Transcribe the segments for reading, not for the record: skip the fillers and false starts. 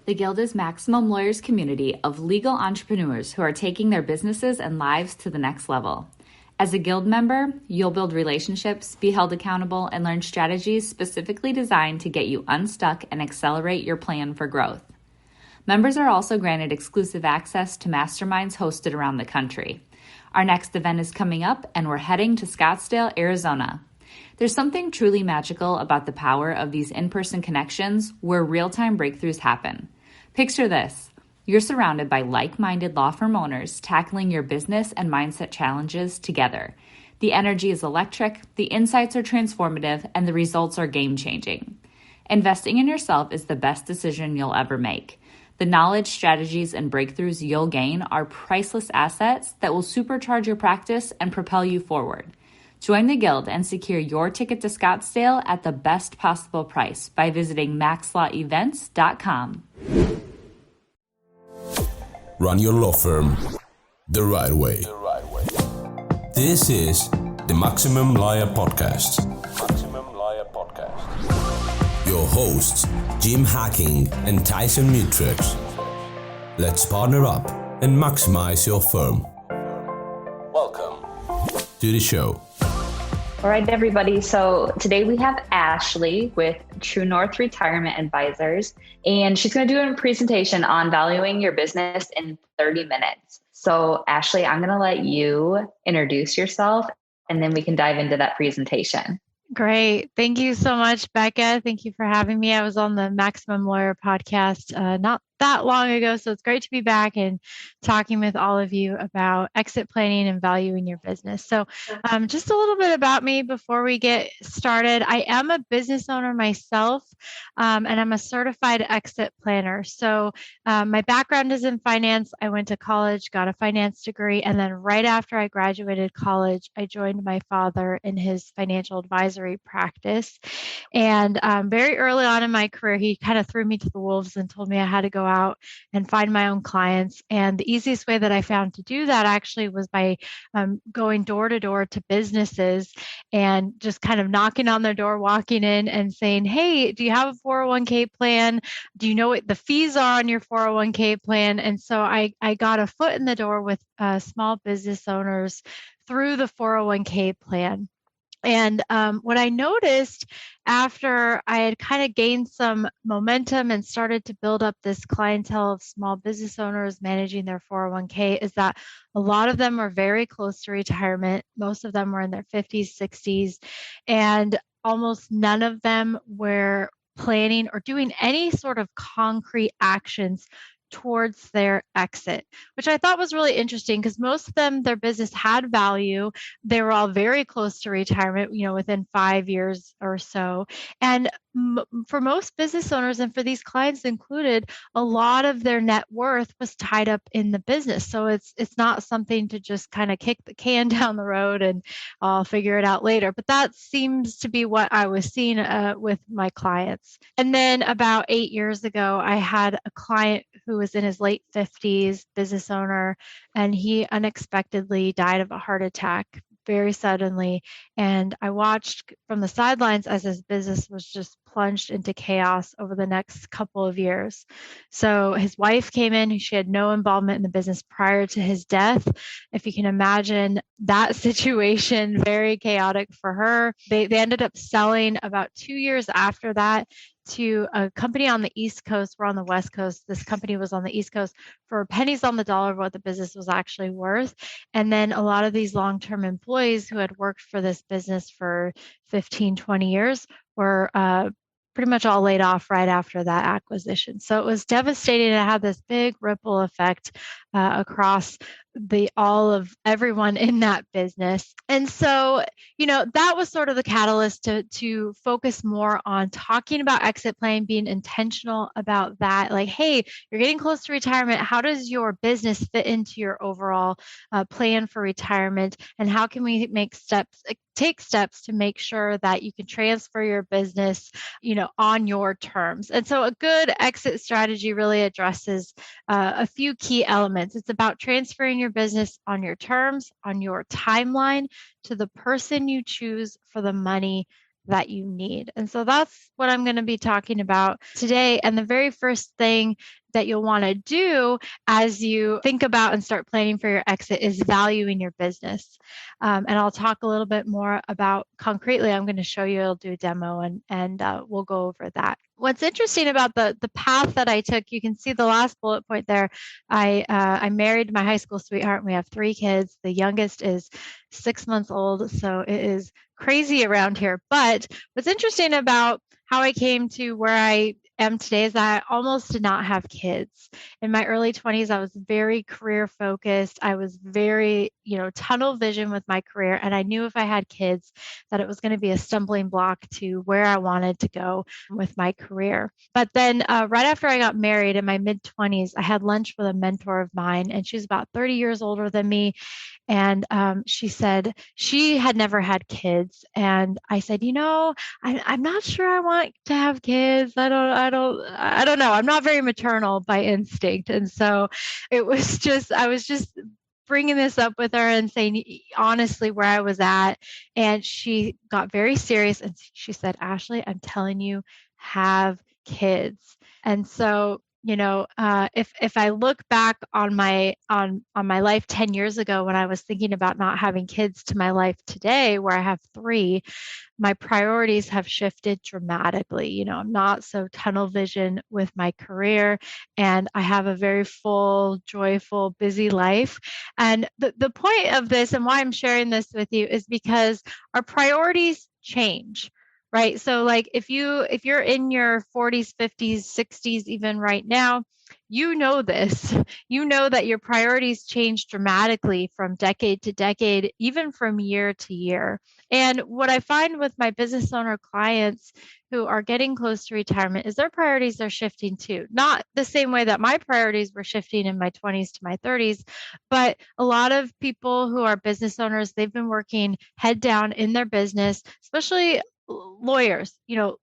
The Guild is Maximum Lawyers' community of legal entrepreneurs who are taking their businesses and lives to the next level. As a Guild member, you'll build relationships, be held accountable, and learn strategies specifically designed to get you unstuck and accelerate your plan for growth. Members are also granted exclusive access to masterminds hosted around the country. Our next event is coming up, and we're heading to Scottsdale, Arizona. There's something truly magical about the power of these in-person connections where real-time breakthroughs happen. Picture this. You're surrounded by like-minded law firm owners tackling your business and mindset challenges together. The energy is electric, the insights are transformative, and the results are game-changing. Investing in yourself is the best decision you'll ever make. The knowledge, strategies, and breakthroughs you'll gain are priceless assets that will supercharge your practice and propel you forward. Join the Guild and secure your ticket to Scottsdale at the best possible price by visiting maxlawevents.com. Run your law firm the right way. This is the Maximum Lawyer Podcast. Your hosts, Jim Hacking and Tyson Micciche. Let's partner up and maximize your firm. Welcome to the show. All right, everybody. So today we have Ashley with True North Retirement Advisors, and she's going to do a presentation on valuing your business in 30 minutes. So Ashley, I'm going to let you introduce yourself, and then we can dive into that presentation. Great. Thank you so much, Becca. Thank you for having me. I was on the Maximum Lawyer podcast not that long ago, so it's great to be back and talking with all of you about exit planning and valuing your business. So just a little bit about me before we get started. I am a business owner myself, and I'm a certified exit planner. So my background is in finance. I went to college, got a finance degree, and then right after I graduated college, I joined my father in his financial advisory practice. And very early on in my career, he kind of threw me to the wolves and told me I had to go out and find my own clients. And the easiest way that I found to do that actually was by going door to door to businesses and just kind of knocking on their door, walking in and saying, hey, do you have a 401k plan? Do you know what the fees are on your 401k plan? And so I got a foot in the door with small business owners through the 401k plan. And what I noticed after I had kind of gained some momentum and started to build up this clientele of small business owners managing their 401k is that a lot of them were very close to retirement. Most of them were in their 50s, 60s, and almost none of them were planning or doing any sort of concrete actions towards their exit, which I thought was really interesting because most of them, their business had value. They were all very close to retirement, within 5 years or so. And for most business owners, and for these clients included, a lot of their net worth was tied up in the business. So it's not something to just kind of kick the can down the road and I'll figure it out later. But that seems to be what I was seeing with my clients. And then about 8 years ago, I had a client who was in his late 50s, business owner, and he unexpectedly died of a heart attack very suddenly. And I watched from the sidelines as his business was just plunged into chaos over the next couple of years. So his wife came in, she had no involvement in the business prior to his death. If you can imagine that situation, very chaotic for her. They ended up selling about 2 years after that to a company on the East Coast. We're on the West Coast. This company was on the East Coast for pennies on the dollar of what the business was actually worth. And then a lot of these long-term employees who had worked for this business for 15, 20 years were pretty much all laid off right after that acquisition. So it was devastating. It had this big ripple effect across all of everyone in that business. And so, that was sort of the catalyst to focus more on talking about exit planning, being intentional about that. Like, hey, you're getting close to retirement. How does your business fit into your overall plan for retirement? And how can we take steps to make sure that you can transfer your business, on your terms? And so a good exit strategy really addresses a few key elements. It's about transferring your business on your terms, on your timeline, to the person you choose for the money that you need. And so that's what I'm going to be talking about today. And the very first thing that you'll want to do as you think about and start planning for your exit is valuing your business. And I'll talk a little bit more about concretely. I'm going to show you, I'll do a demo and we'll go over that. What's interesting about the path that I took, you can see the last bullet point there. I married my high school sweetheart, and we have 3 kids. The youngest is 6 months old, so it is crazy around here. But what's interesting about how I came to where I am today is that I almost did not have kids. In my early 20s, I was very career focused. I was very, tunnel vision with my career. And I knew if I had kids that it was going to be a stumbling block to where I wanted to go with my career. But then right after I got married in my mid 20s, I had lunch with a mentor of mine, and she's about 30 years older than me. And she said she had never had kids. And I said, I'm not sure I want to have kids. I don't know. I'm not very maternal by instinct. And so I was just bringing this up with her and saying honestly where I was at. And she got very serious and she said, Ashley, I'm telling you, have kids. And so if I look back on my life 10 years ago when I was thinking about not having kids to my life today, where I have 3, my priorities have shifted dramatically. I'm not so tunnel vision with my career, and I have a very full, joyful, busy life. And the point of this and why I'm sharing this with you is because our priorities change. Right. So like if you're in your 40s, 50s, 60s, even right now, this, that your priorities change dramatically from decade to decade, even from year to year. And what I find with my business owner clients who are getting close to retirement is their priorities are shifting too. Not the same way that my priorities were shifting in my 20s to my 30s, but a lot of people who are business owners, they've been working head down in their business, especially lawyers,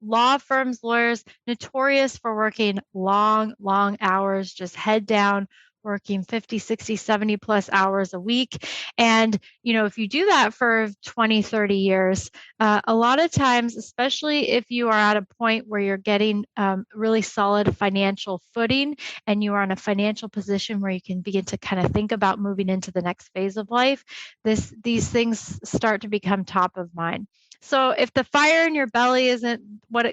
law firms, lawyers, notorious for working long hours, just head down, working 50, 60, 70 plus hours a week. And, if you do that for 20, 30 years, a lot of times, especially if you are at a point where you're getting really solid financial footing and you are in a financial position where you can begin to kind of think about moving into the next phase of life, these things start to become top of mind. So if the fire in your belly isn't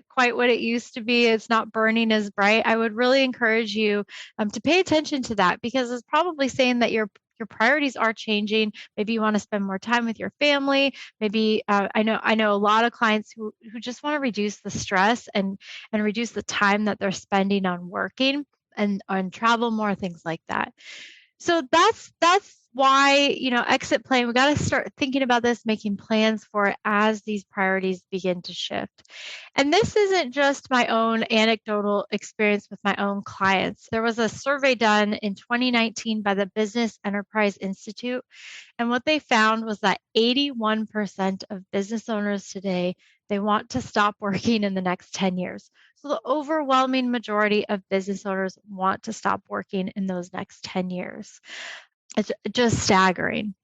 quite what it used to be, it's not burning as bright, I would really encourage you to pay attention to that, because it's probably saying that your priorities are changing. Maybe you want to spend more time with your family. Maybe I know a lot of clients who just want to reduce the stress and reduce the time that they're spending on working and on travel more, things like that. So that's why, exit plan, we got to start thinking about this, making plans for it as these priorities begin to shift. And this isn't just my own anecdotal experience with my own clients. There was a survey done in 2019 by the Business Enterprise Institute. And what they found was that 81% of business owners today, they want to stop working in the next 10 years. So the overwhelming majority of business owners want to stop working in those next 10 years. It's just staggering.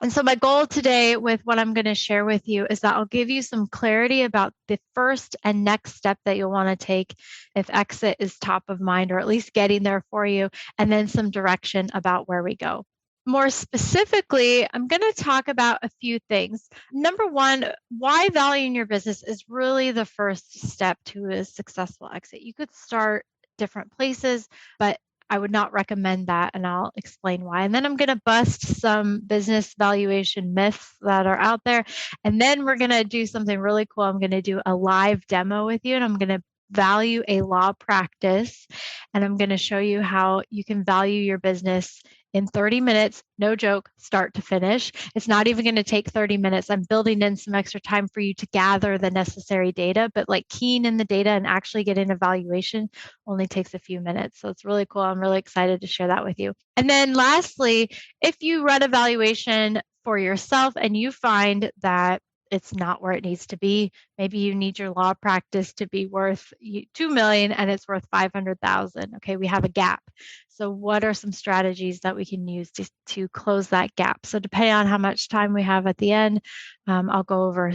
And so my goal today with what I'm going to share with you is that I'll give you some clarity about the first and next step that you'll want to take if exit is top of mind, or at least getting there for you, and then some direction about where we go. More specifically, I'm going to talk about a few things. Number one, why valuing your business is really the first step to a successful exit. You could start different places, but I would not recommend that, and I'll explain why. And then I'm going to bust some business valuation myths that are out there. And then we're going to do something really cool. I'm going to do a live demo with you, and I'm going to value a law practice. And I'm going to show you how you can value your business in 30 minutes, no joke, start to finish. It's not even going to take 30 minutes. I'm building in some extra time for you to gather the necessary data, but like keying in the data and actually getting a valuation only takes a few minutes. So it's really cool. I'm really excited to share that with you. And then lastly, if you run a valuation for yourself and you find that it's not where it needs to be, maybe you need your law practice to be worth $2 million and it's worth $500,000. Okay, we have a gap. So what are some strategies that we can use to close that gap? So depending on how much time we have at the end, I'll go over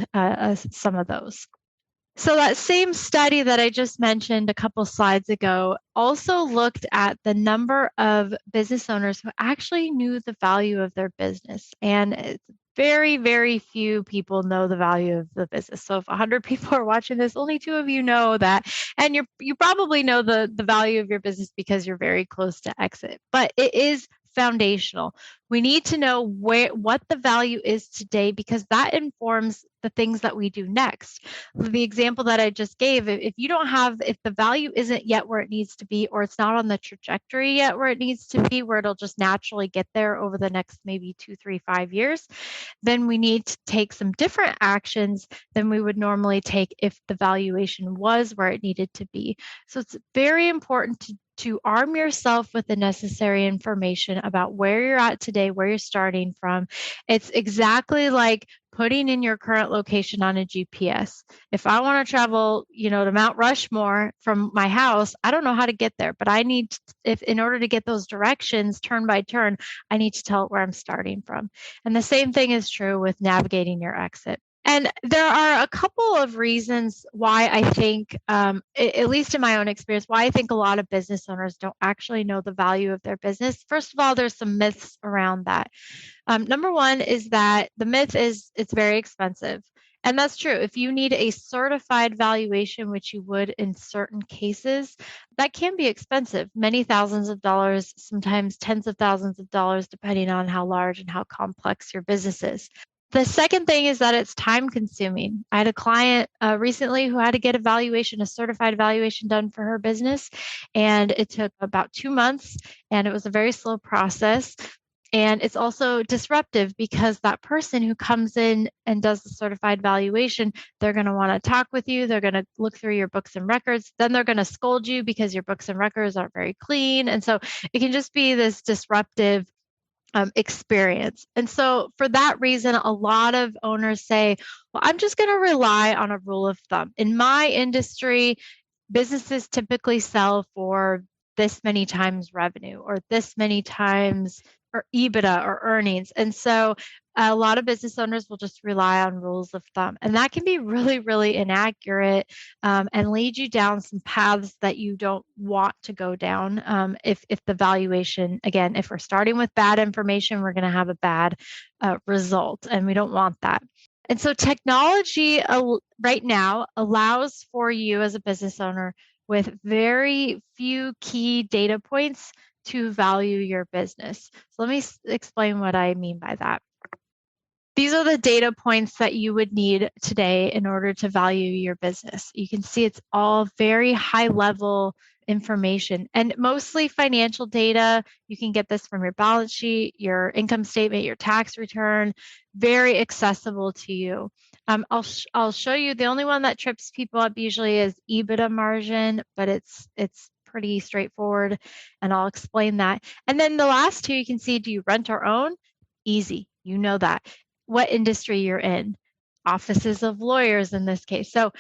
some of those. So that same study that I just mentioned a couple slides ago also looked at the number of business owners who actually knew the value of their business. And it's very, very few people know the value of the business. So if 100 people are watching this, only 2 of you know that. And you probably know the value of your business because you're very close to exit. But it is foundational. We need to know what the value is today, because that informs the things that we do next. The example that I just gave, if the value isn't yet where it needs to be, or it's not on the trajectory yet where it needs to be, where it'll just naturally get there over the next maybe 2, 3, 5 years, then we need to take some different actions than we would normally take if the valuation was where it needed to be. So it's very important to arm yourself with the necessary information about where you're at today, where you're starting from. It's exactly like putting in your current location on a GPS. If I want to travel, to Mount Rushmore from my house, I don't know how to get there, but in order to get those directions turn by turn, I need to tell it where I'm starting from. And the same thing is true with navigating your exit. And there are a couple of reasons why I think, at least in my own experience, why I think a lot of business owners don't actually know the value of their business. First of all, there's some myths around that. Number one is that the myth is it's very expensive. And that's true. If you need a certified valuation, which you would in certain cases, that can be expensive, many thousands of dollars, sometimes tens of thousands of dollars, depending on how large and how complex your business is. The second thing is that it's time consuming. I had a client recently who had to get a certified evaluation done for her business. And it took about 2 months, and it was a very slow process. And it's also disruptive because that person who comes in and does the certified valuation, they're going to want to talk with you. They're going to look through your books and records. Then they're going to scold you because your books and records aren't very clean. And so it can just be this disruptive experience. And so for that reason, a lot of owners say, well, I'm just going to rely on a rule of thumb. In my industry, businesses typically sell for this many times revenue, or this many times or EBITDA or earnings. And so a lot of business owners will just rely on rules of thumb. And that can be really, really inaccurate, and lead you down some paths that you don't want to go down. If the valuation, again, if we're starting with bad information, we're going to have a bad result, and we don't want that. And so technology right now allows for you as a business owner with very few key data points to value your business. So let me explain what I mean by that. These are the data points that you would need today in order to value your business. You can see it's all very high level information and mostly financial data. You can get this from your balance sheet, your income statement, your tax return, very accessible to you. I'll show you. The only one that trips people up usually is EBITDA margin, but it's pretty straightforward, and I'll explain that. And then the last two, you can see, do you rent or own? Easy, you know that. What industry you're in, offices of lawyers in this case. So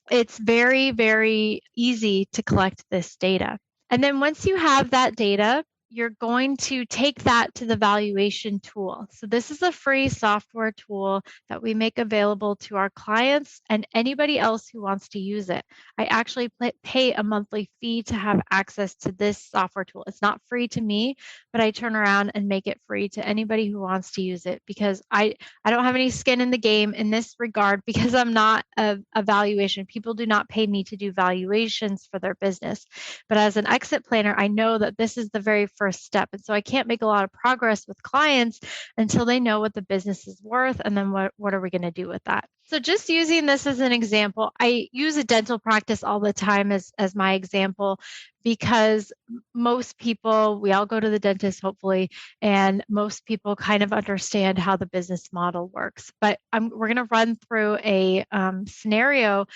it's very, very easy to collect this data. And then once you have that data, you're going to take that to the valuation tool. So this is a free software tool that we make available to our clients and anybody else who wants to use it. I actually pay a monthly fee to have access to this software tool. It's not free to me, but I turn around and make it free to anybody who wants to use it, because I don't have any skin in the game in this regard, because I'm not a valuation. People do not pay me to do valuations for their business. But as an exit planner, I know that this is the very first step. And so I can't make a lot of progress with clients until they know what the business is worth, and then what are we going to do with that. So just using this as an example, I use a dental practice all the time as my example, because most people, we all go to the dentist hopefully, and most people kind of understand how the business model works. But we're going to run through a scenario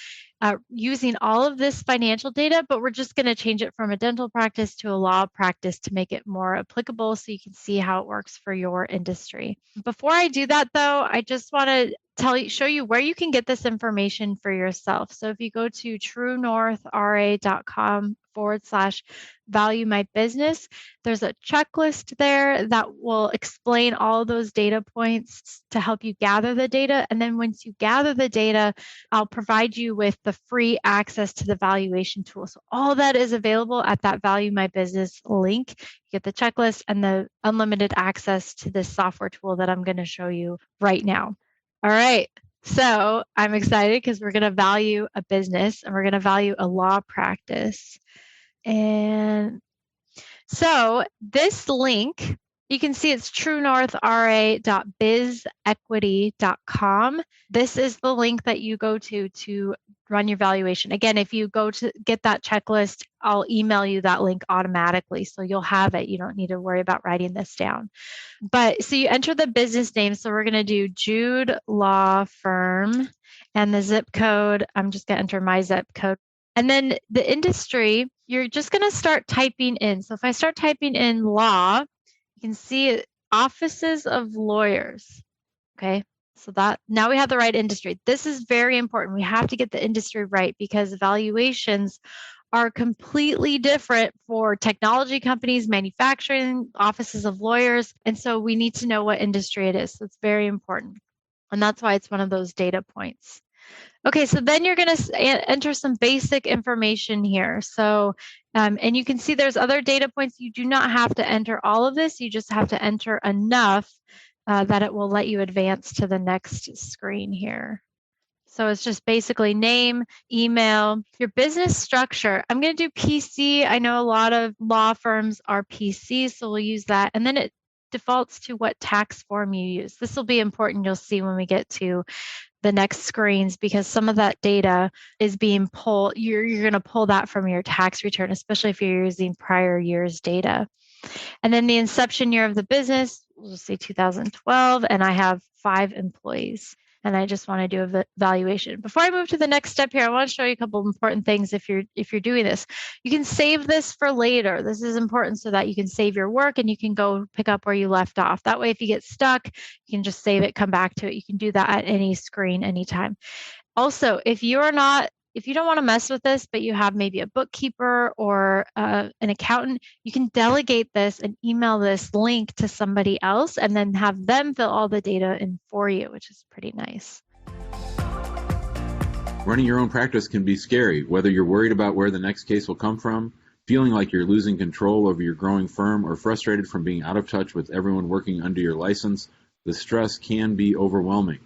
using all of this financial data, but we're just going to change it from a dental practice to a law practice to make it more applicable so you can see how it works for your industry. Before I do that though, I just want to show you where you can get this information for yourself. So if you go to truenorthra.com value my business. There's a checklist there that will explain all those data points to help you gather the data. And then once you gather the data, I'll provide you with the free access to the valuation tool. So all that is available at that Value My Business link. You get the checklist and the unlimited access to this software tool that I'm going to show you right now. All right. So I'm excited because we're going to value a business and we're going to value a law practice. And so this link, you can see it's truenorthra.bizequity.com. This is the link that you go to run your valuation. Again, if you go to get that checklist, I'll email you that link automatically. So you'll have it. You don't need to worry about writing this down. But so you enter the business name. So we're going to do Jude Law Firm and the zip code. I'm just going to enter my zip code. And then the industry, you're just going to start typing in. So if I start typing in law, you can see offices of lawyers. Okay. So that now we have the right industry. This is very important. We have to get the industry right because valuations are completely different for technology companies, manufacturing, offices of lawyers. And so we need to know what industry it is. So it's very important. And that's why it's one of those data points. Okay, so then you're going to enter some basic information here. So, and you can see there's other data points. You do not have to enter all of this. You just have to enter enough that it will let you advance to the next screen here. So it's just basically name, email, your business structure. I'm going to do PC. I know a lot of law firms are PC, so we'll use that. And then it defaults to what tax form you use. This will be important. You'll see when we get to the next screens because some of that data is being pulled. You're going to pull that from your tax return, especially if you're using prior year's data. And then the inception year of the business, we'll just say 2012, and I have 5 employees. And I just want to do a valuation. Before I move to the next step here, I want to show you a couple of important things if you're doing this. You can save this for later. This is important so that you can save your work and you can go pick up where you left off. That way, if you get stuck, you can just save it, come back to it. You can do that at any screen, anytime. Also, if you don't want to mess with this, but you have maybe a bookkeeper or an accountant, you can delegate this and email this link to somebody else and then have them fill all the data in for you, which is pretty nice. Running your own practice can be scary, whether you're worried about where the next case will come from, feeling like you're losing control over your growing firm, or frustrated from being out of touch with everyone working under your license. The stress can be overwhelming.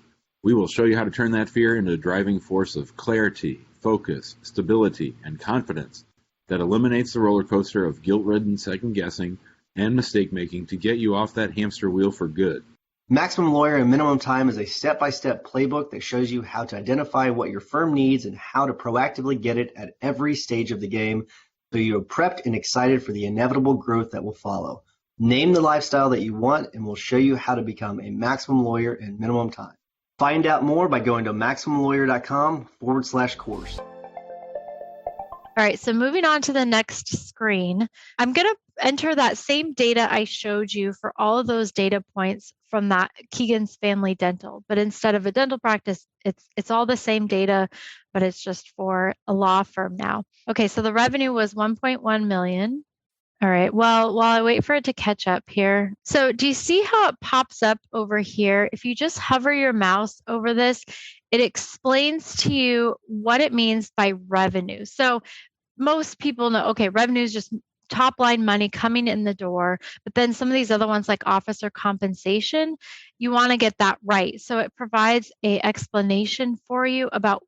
We will show you how to turn that fear into a driving force of clarity, focus, stability, and confidence that eliminates the roller coaster of guilt-ridden second-guessing and mistake-making to get you off that hamster wheel for good. Maximum Lawyer in Minimum Time is a step-by-step playbook that shows you how to identify what your firm needs and how to proactively get it at every stage of the game so you're prepped and excited for the inevitable growth that will follow. Name the lifestyle that you want and we'll show you how to become a Maximum Lawyer in Minimum Time. Find out more by going to MaximumLawyer.com/course. All right, so moving on to the next screen, I'm going to enter that same data I showed you for all of those data points from that Keegan's Family Dental. But instead of a dental practice, it's all the same data, but it's just for a law firm now. Okay, so the revenue was 1.1 million. All right, well, while I wait for it to catch up here. So do you see how it pops up over here? If you just hover your mouse over this, it explains to you what it means by revenue. So most people know, okay, revenue is just top line money coming in the door, but then some of these other ones like officer compensation, you want to get that right. So it provides an explanation for you about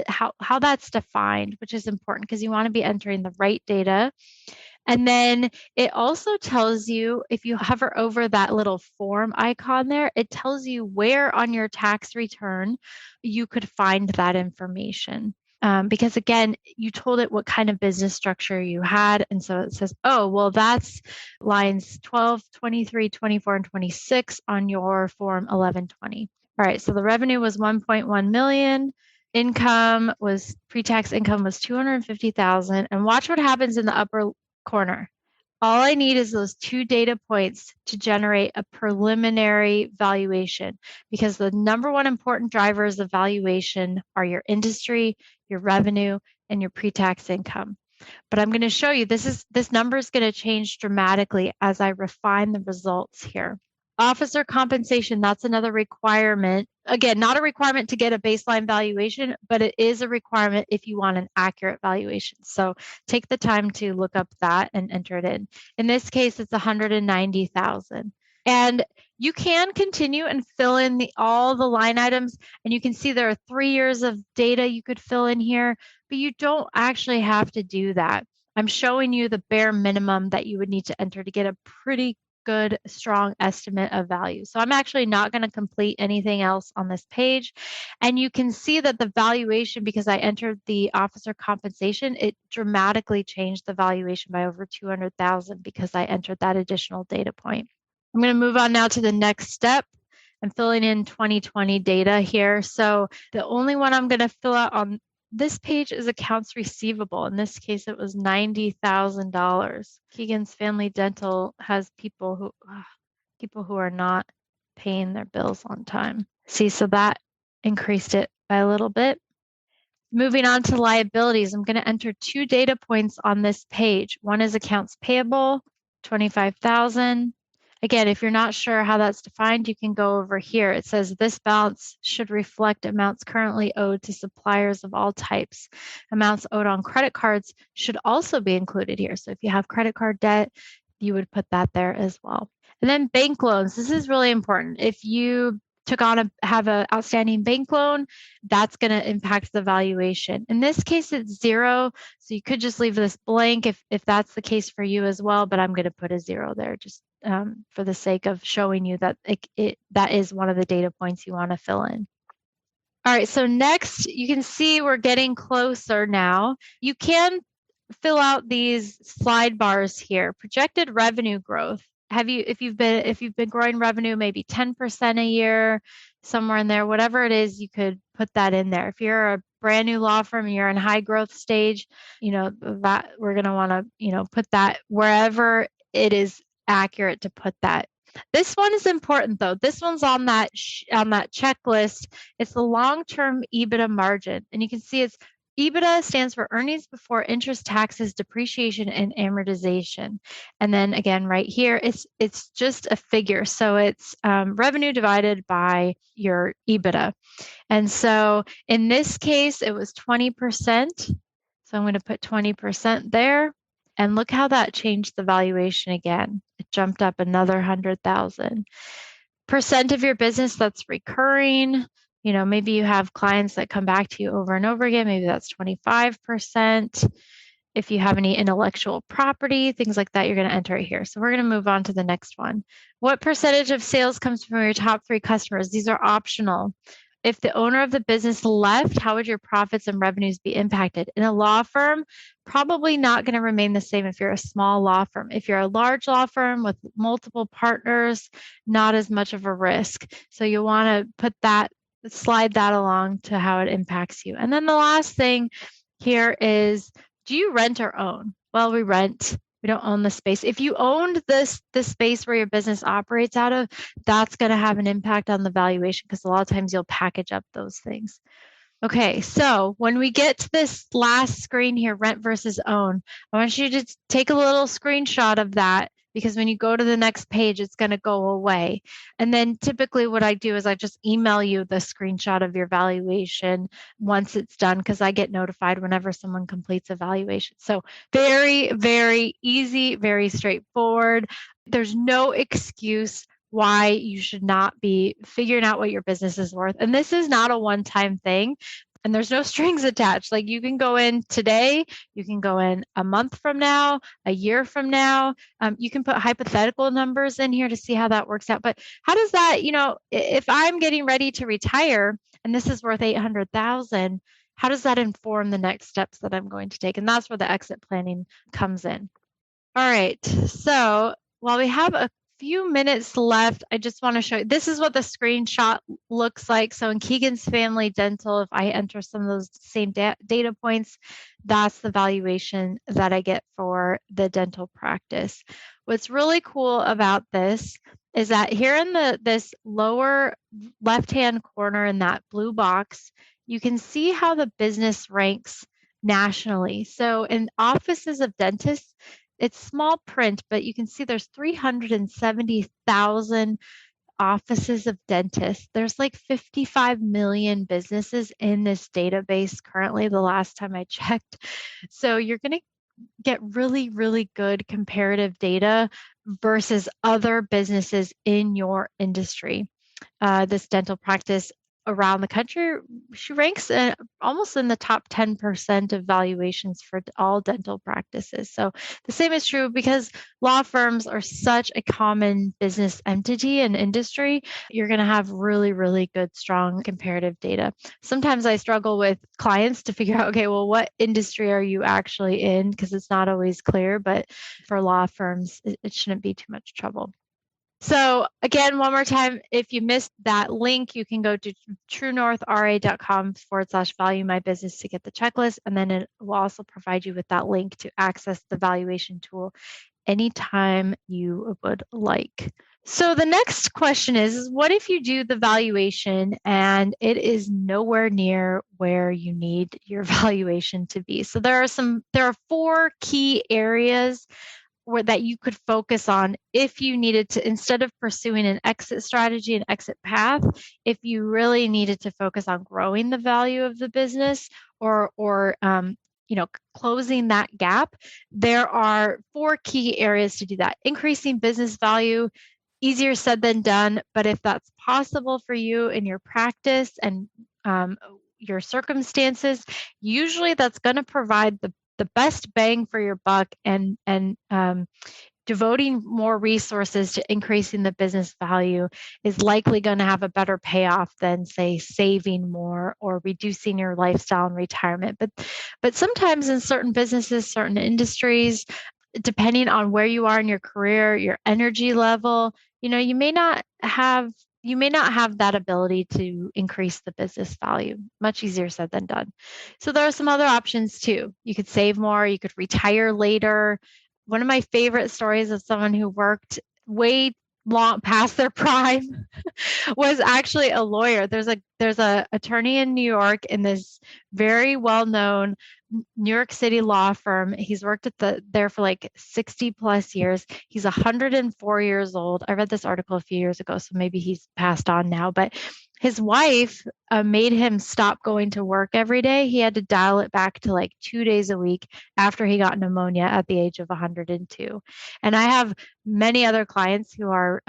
how that's defined, which is important because you want to be entering the right data. And then it also tells you, if you hover over that little form icon there, it tells you where on your tax return you could find that information. Because again, you told it what kind of business structure you had. And so it says, oh, well, that's lines 12, 23, 24, and 26 on your form 1120. All right, so the revenue was 1.1 million. Pre-tax income was 250,000. And watch what happens in the upper corner. All I need is those 2 data points to generate a preliminary valuation because the number one important drivers of valuation are your industry, your revenue, and your pre-tax income. But I'm going to show you this number is going to change dramatically as I refine the results here. Officer compensation, that's another requirement. Again, not a requirement to get a baseline valuation, but it is a requirement if you want an accurate valuation. So take the time to look up that and enter it in. In this case, it's $190,000. And you can continue and fill in all the line items, and you can see there are 3 years of data you could fill in here, but you don't actually have to do that. I'm showing you the bare minimum that you would need to enter to get a pretty good, strong estimate of value. So I'm actually not going to complete anything else on this page. And you can see that the valuation, because I entered the officer compensation, it dramatically changed the valuation by over $200,000 because I entered that additional data point. I'm going to move on now to the next step. I'm filling in 2020 data here. So the only one I'm going to fill out on this page is accounts receivable. In this case, it was $90,000. Keegan's Family Dental has people who are not paying their bills on time. See, so that increased it by a little bit. Moving on to liabilities, I'm going to enter 2 data points on this page. One is accounts payable, $25,000. Again, if you're not sure how that's defined, you can go over here. It says this balance should reflect amounts currently owed to suppliers of all types. Amounts owed on credit cards should also be included here. So if you have credit card debt, you would put that there as well. And then bank loans. This is really important. If you have an outstanding bank loan, that's going to impact the valuation. In this case, it's 0. So you could just leave this blank if that's the case for you as well, but I'm going to put a 0 there just for the sake of showing you that that is one of the data points you want to fill in. All right, so next you can see we're getting closer now. You can fill out these slide bars here. Projected revenue growth. If you've been growing revenue maybe 10% a year, somewhere in there, whatever it is, you could put that in there. If you're a brand new law firm, you're in high growth stage, that we're going to want to, put that wherever it is accurate to put that. This one is important though. This one's on that checklist. It's the long-term EBITDA margin, and you can see it's EBITDA stands for earnings before interest, taxes, depreciation, and amortization. And then again, right here, it's just a figure. So it's revenue divided by your EBITDA. And so in this case, it was 20%. So I'm going to put 20% there. And look how that changed the valuation again. It jumped up another 100,000. Percent of your business that's recurring. Maybe you have clients that come back to you over and over again. Maybe that's 25%. If you have any intellectual property, things like that, you're going to enter it here. So we're going to move on to the next one. What percentage of sales comes from your top 3 customers? These are optional. If the owner of the business left, how would your profits and revenues be impacted? In a law firm, probably not going to remain the same if you're a small law firm. If you're a large law firm with multiple partners, not as much of a risk. So you want to slide that along to how it impacts you. And then the last thing here is, do you rent or own? Well, we rent. We don't own the space. If you owned the space where your business operates out of, that's going to have an impact on the valuation because a lot of times you'll package up those things. Okay, so when we get to this last screen here, rent versus own, I want you to take a little screenshot of that because when you go to the next page, it's going to go away. And then typically what I do is I just email you the screenshot of your valuation once it's done because I get notified whenever someone completes a valuation. So very, very easy, very straightforward. There's no excuse why you should not be figuring out what your business is worth. And this is not a one-time thing. And there's no strings attached. Like you can go in today, you can go in a month from now, a year from now. You can put hypothetical numbers in here to see how that works out. But how does that, if I'm getting ready to retire and this is worth $800,000, how does that inform the next steps that I'm going to take? And that's where the exit planning comes in. All right. So while we have a few minutes left, I just want to show you, this is what the screenshot looks like. So in Keegan's Family Dental, if I enter some of those same data points, that's the valuation that I get for the dental practice. What's really cool about this is that here in this lower left-hand corner in that blue box, you can see how the business ranks nationally. So in offices of dentists, it's small print, but you can see there's 370,000 offices of dentists. There's like 55 million businesses in this database currently, the last time I checked. So you're going to get really, really good comparative data versus other businesses in your industry. This dental practice around the country, she ranks almost in the top 10% of valuations for all dental practices. So the same is true because law firms are such a common business entity and industry. You're going to have really, really good, strong comparative data. Sometimes I struggle with clients to figure out, okay, well, what industry are you actually in? Because it's not always clear, but for law firms, it shouldn't be too much trouble. So again, one more time, if you missed that link, you can go to truenorthra.com/value my business to get the checklist. And then it will also provide you with that link to access the valuation tool anytime you would like. So the next question is what if you do the valuation and it is nowhere near where you need your valuation to be? So there are 4 key areas that you could focus on if you needed to, instead of pursuing an exit strategy and exit path, if you really needed to focus on growing the value of the business or closing that gap. There are 4 key areas to do that. Increasing business value, easier said than done, but if that's possible for you in your practice and your circumstances, usually that's going to provide the best bang for your buck and devoting more resources to increasing the business value is likely going to have a better payoff than, say, saving more or reducing your lifestyle and retirement. But sometimes in certain businesses, certain industries, depending on where you are in your career, your energy level, you may not have that ability to increase the business value. Much easier said than done. So there are some other options too. You could save more, you could retire later. One of my favorite stories of someone who worked way long past their prime was actually a lawyer. There's a attorney in New York in this very well-known New York City law firm. He's worked there for like 60 plus years. He's 104 years old. I read this article a few years ago, so maybe he's passed on now, but his wife made him stop going to work every day. He had to dial it back to like 2 days a week after he got pneumonia at the age of 102. And I have many other clients who are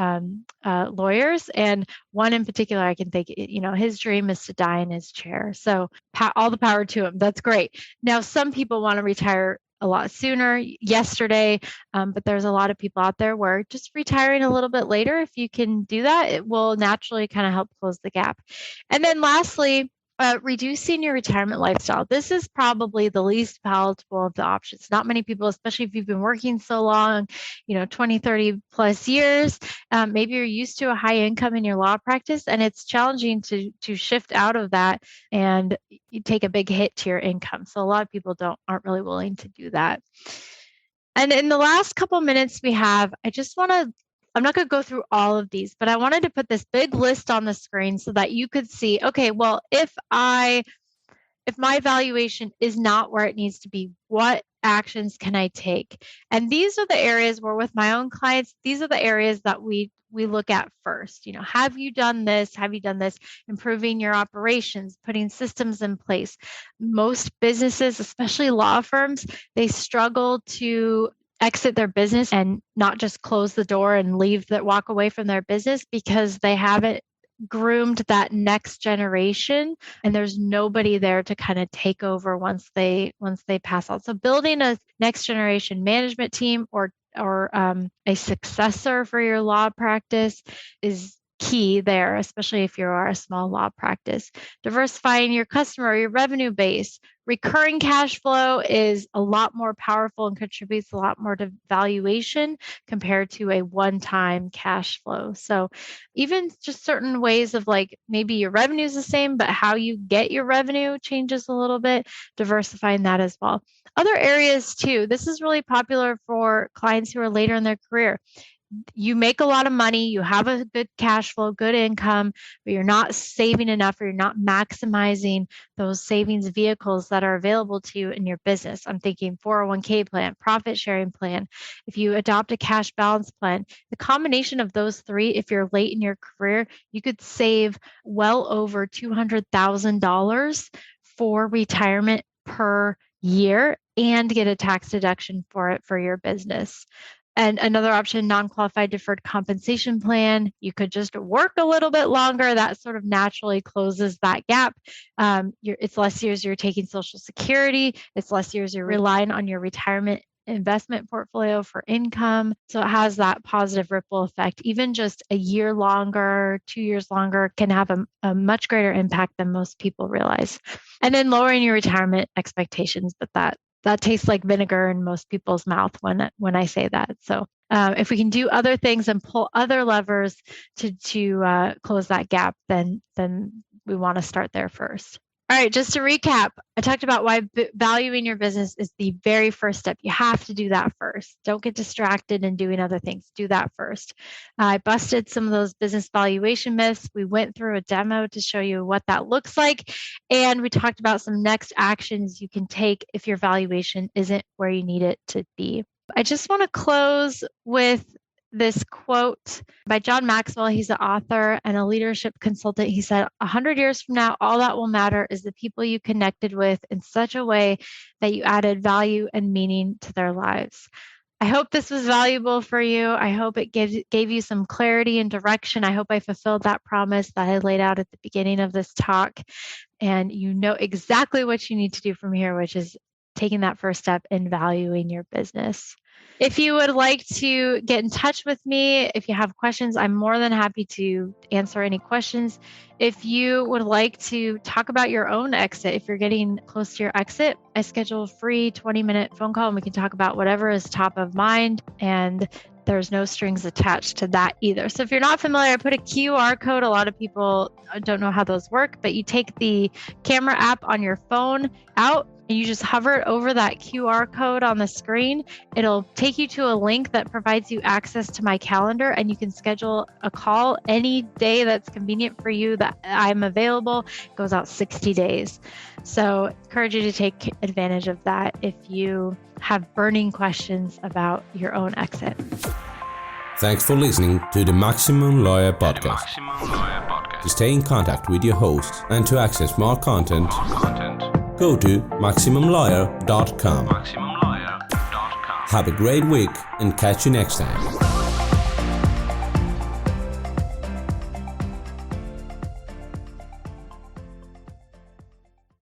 lawyers, and one in particular I can think, his dream is to die in his chair. So all the power to him. That's great. Now, some people want to retire a lot sooner, yesterday, but there's a lot of people out there where just retiring a little bit later, if you can do that, it will naturally kind of help close the gap. And then lastly, reducing your retirement lifestyle. This is probably the least palatable of the options. Not many people, especially if you've been working so long, 20, 30 plus years, maybe you're used to a high income in your law practice, and it's challenging to shift out of that and you take a big hit to your income. So a lot of people aren't really willing to do that. And in the last couple minutes we have, I'm not going to go through all of these, but I wanted to put this big list on the screen so that you could see, okay, well, if my valuation is not where it needs to be, what actions can I take? And these are the areas where with my own clients, these are the areas that we look at first. Have you done this? Have you done this? Improving your operations, putting systems in place. Most businesses, especially law firms, they struggle to exit their business and not just close the door and walk away from their business because they haven't groomed that next generation and there's nobody there to kind of take over once they pass out. So building a next generation management team or a successor for your law practice is key there, especially if you are a small law practice. Diversifying your customer, your revenue base. Recurring cash flow is a lot more powerful and contributes a lot more to valuation compared to a one-time cash flow. So even just certain ways of like maybe your revenue is the same, but how you get your revenue changes a little bit, diversifying that as well. Other areas too, this is really popular for clients who are later in their career. you make a lot of money, you have a good cash flow, good income, but you're not saving enough or you're not maximizing those savings vehicles that are available to you in your business. I'm thinking 401k plan, profit sharing plan. If you adopt a cash balance plan, the combination of those three, if you're late in your career, you could save well over $200,000 for retirement per year and get a tax deduction for it for your business. And another option, non-qualified deferred compensation plan. You could just work a little bit longer. That sort of naturally closes that gap. It's less years you're taking Social Security. It's less years you're relying on your retirement investment portfolio for income. So it has that positive ripple effect. Even just a year longer, 2 years longer can have a much greater impact than most people realize. And then lowering your retirement expectations, but that tastes like vinegar in most people's mouth when I say that. So if we can do other things and pull other levers to close that gap, then we want to start there first. All right, just to recap, I talked about why valuing your business is the very first step. You have to do that first. Don't get distracted in doing other things. Do that first. I busted some of those business valuation myths. We went through a demo to show you what that looks like. And we talked about some next actions you can take if your valuation isn't where you need it to be. I just want to close with this quote by John Maxwell. He's an author and a leadership consultant. He said, 100 years from now, all that will matter is the people you connected with in such a way that you added value and meaning to their lives. I hope this was valuable for you. I hope it gave you some clarity and direction. I hope I fulfilled that promise that I laid out at the beginning of this talk. And you know exactly what you need to do from here, which is taking that first step in valuing your business. If you would like to get in touch with me, if you have questions, I'm more than happy to answer any questions. If you would like to talk about your own exit, if you're getting close to your exit, I schedule a free 20-minute phone call and we can talk about whatever is top of mind, and there's no strings attached to that either. So if you're not familiar, I put a QR code. A lot of people don't know how those work, but you take the camera app on your phone out and you just hover it over that QR code on the screen. It'll take you to a link that provides you access to my calendar, and you can schedule a call any day that's convenient for you that I'm available. It goes out 60 days. So I encourage you to take advantage of that if you have burning questions about your own exit. Thanks for listening to the Maximum Lawyer Podcast. To stay in contact with your host and to access more content, go to MaximumLawyer.com. Have a great week and catch you next time.